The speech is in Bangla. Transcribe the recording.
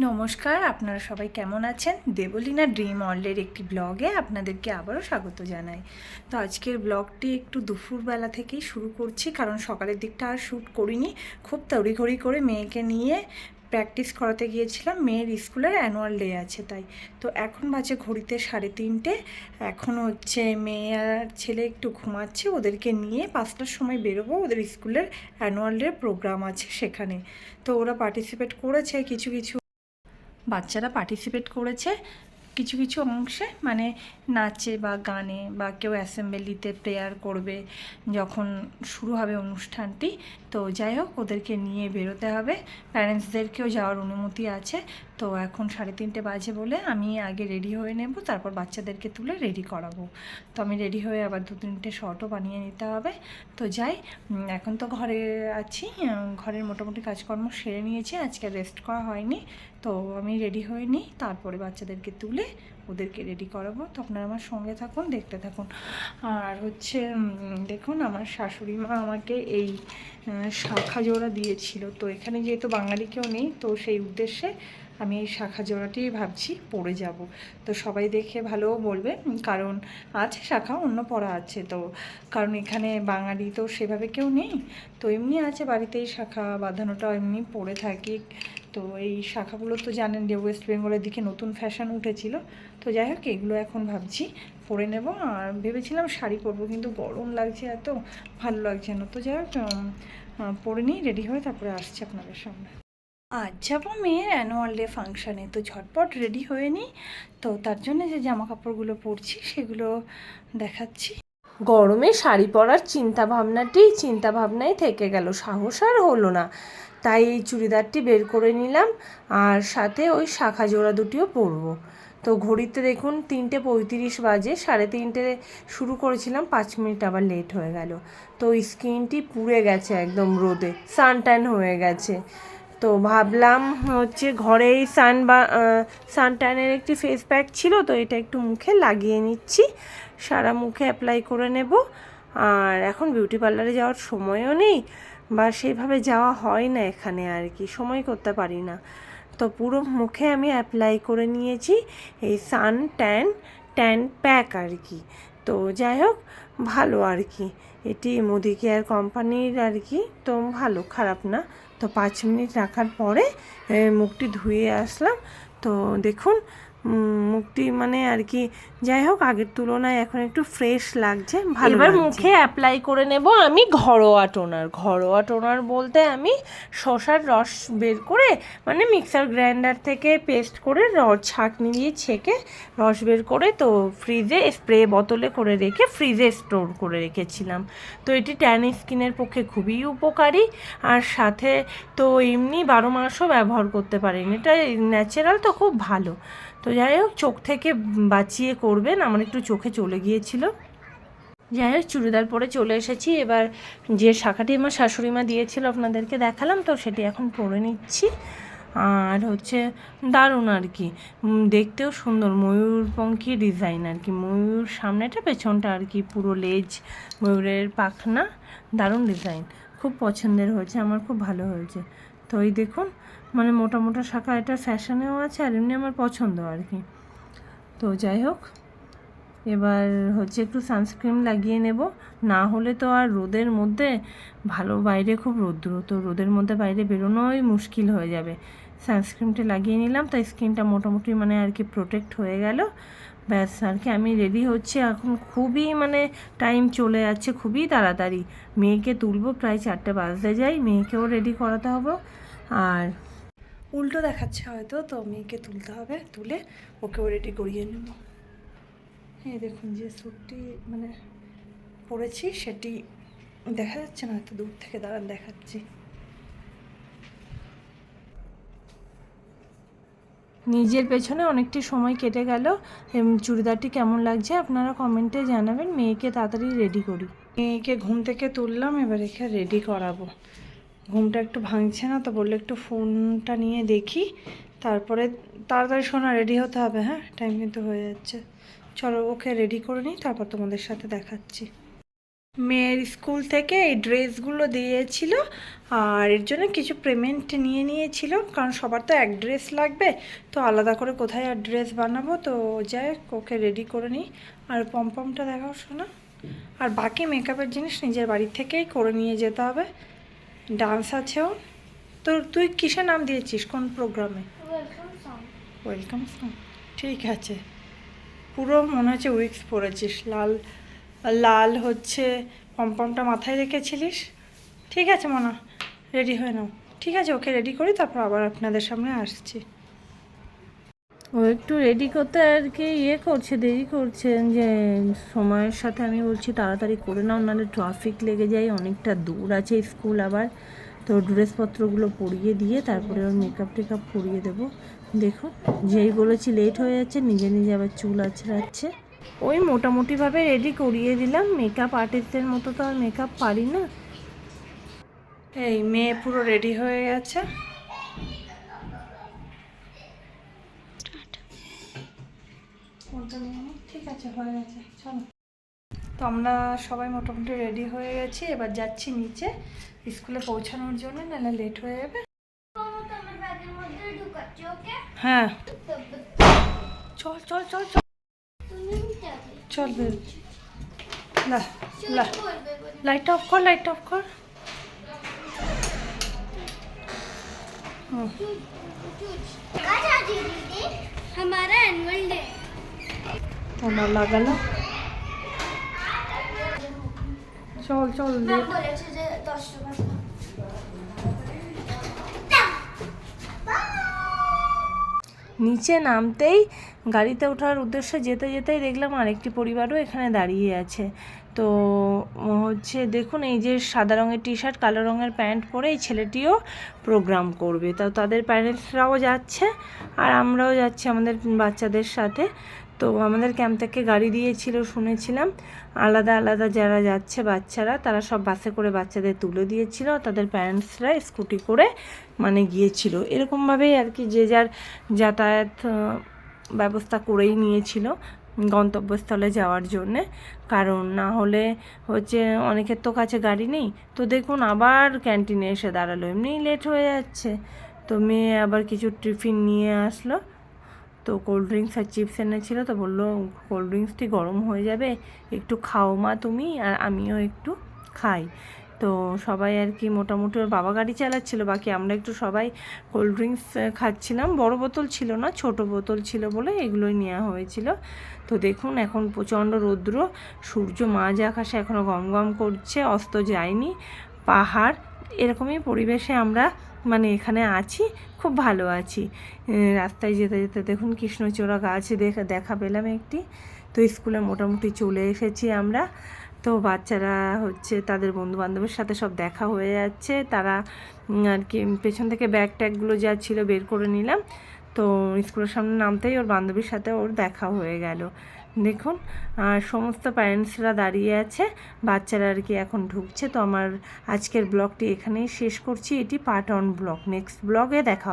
নমস্কার, আপনারা সবাই কেমন আছেন? দেবলীনা ড্রিম ওয়ার্ল্ডের একটি ব্লগে আপনাদেরকে আবারও স্বাগত জানাই। তো আজকের ব্লগটি একটু দুপুরবেলা থেকেই শুরু করছি, কারণ সকালের দিকটা আর শ্যুট করিনি। খুব তড়িঘড়ি করে মেয়েকে নিয়ে প্র্যাকটিস করাতে গিয়েছিলাম, মেয়ের স্কুলের অ্যানুয়াল ডে আছে তাই। তো এখন বাজে ঘড়িতে 3:30। এখন হচ্ছে মেয়ে আর ছেলে একটু ঘুমাচ্ছে, ওদেরকে নিয়ে 5টার সময় বেরোবো, ওদের স্কুলের অ্যানুয়াল ডে প্রোগ্রাম আছে সেখানে। তো ওরা পার্টিসিপেট করেছে, কিছু কিছু বাচ্চারা পার্টিসিপেট করেছে কিছু কিছু অংশে, মানে নাচে বা গানে, বা কেউ অ্যাসেম্বলিতে প্রেয়ার করবে যখন শুরু হবে অনুষ্ঠানটি। তো যাই হোক, ওদেরকে নিয়ে বেরোতে হবে, প্যারেন্টসদেরকেও যাওয়ার অনুমতি আছে। তো এখন 3:30 বাজে বলে আমি আগে রেডি হয়ে নেব, তারপর বাচ্চাদেরকে তুলে রেডি করাবো। তো আমি রেডি হয়ে আবার 2-3টে শর্টও বানিয়ে নিতে হবে। তো যাই, এখন তো ঘরে আছি, ঘরের মোটামুটি কাজকর্ম সেরে নিয়েছি, আজকে রেস্ট করা হয়নি। তো আমি রেডি হয়ে নিই, তারপরে বাচ্চাদেরকে তুলে ওদেরকে রেডি করাবো। তো আপনারা আমার সঙ্গে থাকুন, দেখতে থাকুন। আর হচ্ছে দেখুন, আমার শাশুড়ি মা আমাকে এই শাঁখা জোড়া দিয়েছিল। তো এখানে যেহেতু বাঙালি কেউ নেই, তো সেই উদ্দেশ্যে আমি এই শাঁখা জোড়াটি ভাবছি পরে যাব। তো সবাই দেখে ভালোও বলবে, কারণ আছে শাঁখা, অন্য পরা আছে তো, কারণ এখানে বাঙালি তো সেভাবে কেউ নেই। তো এমনি আছে বাড়িতেই শাঁখা বাঁধানোটা এমনি পরে থাকি। তো এই শাখাগুলো তো জানেন যে ওয়েস্ট বেঙ্গলের দিকে নতুন ফ্যাশন উঠেছিল। তো যাই হোক, এগুলো এখন ভাবছি পরে নেব। আর ভেবেছিলাম শাড়ি পরবো, কিন্তু গরম লাগছে, এত ভালো লাগছে না। তো যাই হোক, পরে নিই, রেডি হয়ে তারপরে আসছি আপনাদের সামনে। আজ যাবো মেয়ের অ্যানুয়াল ডে ফাংশানে, তো ঝটপট রেডি হয়ে নিই। তো তার জন্য যে জামা কাপড়গুলো পরছি সেগুলো দেখাচ্ছি। গরমে শাড়ি পরার চিন্তাভাবনাই থেকে গেল, সাহস আর হলো না। তাই এই চুড়িদারটি বের করে নিলাম, আর সাথে ওই শাঁখা জোড়া দুটিও পরবো। তো ঘড়িতে দেখুন 3:35 বাজে, 3:30 শুরু করেছিলাম, 5 মিনিট আবার লেট হয়ে গেল। তো স্কিনটি পুড়ে গেছে একদম, রোদে সানট্যান হয়ে গেছে। তো ভাবলাম হচ্ছে ঘরেই সানট্যানের একটি ফেস প্যাক ছিল, তো এটা একটু মুখে লাগিয়ে নিচ্ছি, সারা মুখে অ্যাপ্লাই করে নেব। আর এখন বিউটি পার্লারে যাওয়ার সময়ও নেই, বা সেভাবে যাওয়া হয় না এখানে, আর কি সময় করতে পারি না। তো পুরো মুখে আমি অ্যাপ্লাই করে নিয়েছি এই ট্যান প্যাক আর কি। তো যাই হোক, ভালো আর কি, এটি মোদি কেয়ার কোম্পানির আর কি। তো ভালো, খারাপ না। তো 5 মিনিট রাখার পরে মুখটি ধুয়ে আসলাম। তো দেখুন, মুখটি মানে আর কি, যাই হোক, আগের তুলনায় এখন একটু ফ্রেশ লাগছে, ভালো এবার লাগছে। মুখে অ্যাপ্লাই করে নেব আমি ঘরোয়া টোনার বলতে আমি শসার রস বের করে, মানে মিক্সার গ্রাইন্ডার থেকে পেস্ট করে ছাঁকনি দিয়ে ছেঁকে রস বের করে, তো ফ্রিজে স্প্রে বোতলে করে রেখে ফ্রিজে স্টোর করে রেখেছিলাম। তো এটি ট্যান স্কিনের পক্ষে খুবই উপকারী, আর সাথে তো এমনি 12 মাসও ব্যবহার করতে পারেন, এটা ন্যাচারাল, তো খুব ভালো। তো যাই হোক, চোখ থেকে বাঁচিয়ে করবেন, আমার একটু চোখে চলে গিয়েছিল। যাই হোক, চুড়িদার পরে চলে এসেছি। এবার যে শাখাটি আমার শাশুড়ি মা দিয়েছিল আপনাদেরকে দেখালাম, তো সেটি এখন পরে নিচ্ছি। আর হচ্ছে দারুণ আর কি, দেখতেও সুন্দর, ময়ূরপঙ্খী ডিজাইন আর কি, ময়ূর সামনেটা পেছনটা আর কি, পুরো লেজ ময়ূরের পাখনা, দারুণ ডিজাইন, খুব পছন্দের হয়েছে আমার, খুব ভালো হয়েছে। তো এই দেখুন, মানে মোটা মোটা শাখা, এটা ফ্যাশনেও আছে আর এমনি আমার পছন্দ আর কি। তো যাই হোক, এবার হচ্ছে একটু সানস্ক্রিন লাগিয়ে নেব, না হলে তো আর রোদের মধ্যে ভালো, বাইরে খুব রোদ্র, তো রোদের মধ্যে বাইরে বেরোনোই মুশকিল হয়ে যাবে। সানস্ক্রিনটা লাগিয়ে নিলাম, তাই স্কিনটা মোটামুটি মানে আর কি প্রোটেক্ট হয়ে গেল। ব্যাস আর কি, আমি রেডি হচ্ছি এখন, খুবই মানে টাইম চলে যাচ্ছে, খুবই তাড়াতাড়ি। মেয়েকে তুলবো, প্রায় 4টে বাজতে যাই, মেয়েকেও রেডি করাতে হবে। আর উল্টো দেখাচ্ছে হয়তো, তো মেয়েকে তুলতে হবে, তুলে ওকেও রেডি করিয়ে নেব। এই দেখুন, যে স্যুটটি মানে পরেছি সেটি দেখা যাচ্ছে না, হয়তো দূর থেকে দাঁড়ান দেখাচ্ছি। নিজের পেছনে অনেকটি সময় কেটে গেল। চুড়িদারটি কেমন লাগছে আপনারা কমেন্টে জানাবেন। মেয়েকে তাড়াতাড়ি রেডি করি। মেয়েকে ঘুম থেকে তুললাম, এবার একে রেডি করাবো। ঘুমটা একটু ভাঙছে না, তো বললে একটু ফোনটা নিয়ে দেখি, তারপরে তাড়াতাড়ি শোনা, রেডি হতে হবে। হ্যাঁ, টাইম কিন্তু হয়ে যাচ্ছে। চলো ওকে রেডি করে নিই, তারপর তোমাদের সাথে দেখাচ্ছি। মেয়ের স্কুল থেকে এই ড্রেসগুলো দিয়েছিল, আর এর জন্য কিছু পেমেন্ট নিয়েছিল, কারণ সবার তো এক ড্রেস লাগবে, তো আলাদা করে কোথায় আর ড্রেস বানাবো, তো যাই ওকে রেডি করে নিই। আর পমপমটা দেখাও শোনা। আর বাকি মেকআপের জিনিস নিজের বাড়ি থেকেই করে নিয়ে যেতে হবে। ডান্স আছেও। তো তুই কিসের নাম দিয়েছিস, কোন প্রোগ্রামে? Welcome song. ঠিক আছে। পুরো মনে হচ্ছে উইক্স পরেছিস, লাল লাল হচ্ছে পমপমটা মাথায় রেখেছিলিস। ঠিক আছে মনা, রেডি হয়ে নাও। ঠিক আছে, ওকে রেডি করি, তারপর আবার আপনাদের সামনে আসছি। ও একটু রেডি করতে আর কি করছে, দেরি করছে, যে সময়ের সাথে আমি বলছি তাড়াতাড়ি করে নাও, নাহলে ট্রাফিক লেগে যায়, অনেকটা দূর আছে স্কুল আবার। তো ড্রেসপত্রগুলো পরিয়ে দিয়ে তারপরে ওর মেকআপ টেকআপ করিয়ে দেবো। দেখো, যেই বলেছি লেট হয়ে যাচ্ছে, নিজে নিজে আবার চুল আঁচড়াচ্ছে। ওই মোটামুটিভাবে রেডি করিয়ে দিলাম, মেকআপ আর্টিস্টের মতো তো আর মেকআপ পারি না। এই মেয়ে পুরো রেডি হয়ে গেছে। ঠিক আছে, হয়ে গেছে, চলো। তো আমরা সবাই মোটামুটি রেডি হয়ে গেছি, এবার যাচ্ছি নিচে স্কুলে পৌঁছানোর জন্য, নাহলে লেট হয়ে যাবে। হ্যাঁ, চল চল চল চল চল বের। লাইট অফ কর, লাইট অফ কর। हमारा एनुअल डे আমার লাগালো। চল চল লেট। বলেছে যে 10 টাকা। নিচে নামতেই গাড়িতে ওঠার উদ্দেশ্যে যেতে যেতেই দেখলাম আরেকটি পরিবারও এখানে দাঁড়িয়ে আছে। তো হচ্ছে দেখুন, এই যে সাদা রঙের টি শার্ট কালো রঙের প্যান্ট পরে এই ছেলেটিও প্রোগ্রাম করবে, তো তাদের প্যারেন্টসরাও যাচ্ছে আর আমরাও যাচ্ছি আমাদের বাচ্চাদের সাথে। তো আমাদের ক্যাম্প থেকে গাড়ি দিয়েছিল শুনেছিলাম, আলাদা আলাদা যারা যাচ্ছে বাচ্চারা তারা সব বাসে করে বাচ্চাদের তুলে দিয়েছিল, তাদের প্যারেন্টসরা স্কুটি করে মানে গিয়েছিল। এরকমভাবেই আর কি যে যার যাতায়াত ব্যবস্থা করেই নিয়েছিল গন্তব্যস্থলে যাওয়ার জন্যে, কারণ না হলে হচ্ছে অনেকের তো কাছে গাড়ি নেই। তো দেখুন আবার ক্যান্টিনে এসে দাঁড়ালো, এমনিই লেট হয়ে যাচ্ছে। তো মেয়ে আবার কিছু টিফিন নিয়ে আসলো, তো কোল্ড ড্রিঙ্কস আর চিপস এনেছিল, তো বললো কোল্ড ড্রিঙ্কসটি গরম হয়ে যাবে, একটু খাও মা তুমি, আর আমিও একটু খাই। তো সবাই আর কি মোটামুটি, ওর বাবা গাড়ি চালাচ্ছিল, বাকি আমরা একটু সবাই কোল্ড ড্রিঙ্কস খাচ্ছিলাম। বড় বোতল ছিল না, ছোট বোতল ছিল বলে এগুলোই নেওয়া হয়েছিল। তো দেখুন এখন প্রচণ্ড রৌদ্র, সূর্য মাঝ আকাশে এখনও গম গম করছে, অস্ত যায়নি। পাহাড়, এরকমই পরিবেশে আমরা মানে এখানে আছি, খুব ভালো আছি। রাস্তায় যেতে যেতে দেখুন কৃষ্ণচূড়া গাছ দেখা পেলাম একটি। তো স্কুলে মোটামুটি চলে এসেছি আমরা। তো বাচ্চারা হচ্ছে তাদের বন্ধুবান্ধবের সাথে সব দেখা হয়ে যাচ্ছে, তারা আর কি পেছন থেকে ব্যাগ ট্যাগগুলো যা ছিল বের করে নিলাম। তো স্কুলের সামনে নামতেই ওর বান্ধবীর সাথে ওর দেখা হয়ে গেল। দেখুন আর সমস্ত প্যারেন্টসরা দাঁড়িয়ে আছে, বাচ্চারা আর কি এখন ঢুকছে। তো আমার আজকের ব্লগটি এখানেই শেষ করছি, এটি পার্ট 1 ব্লগ, নেক্সট ব্লগে দেখা।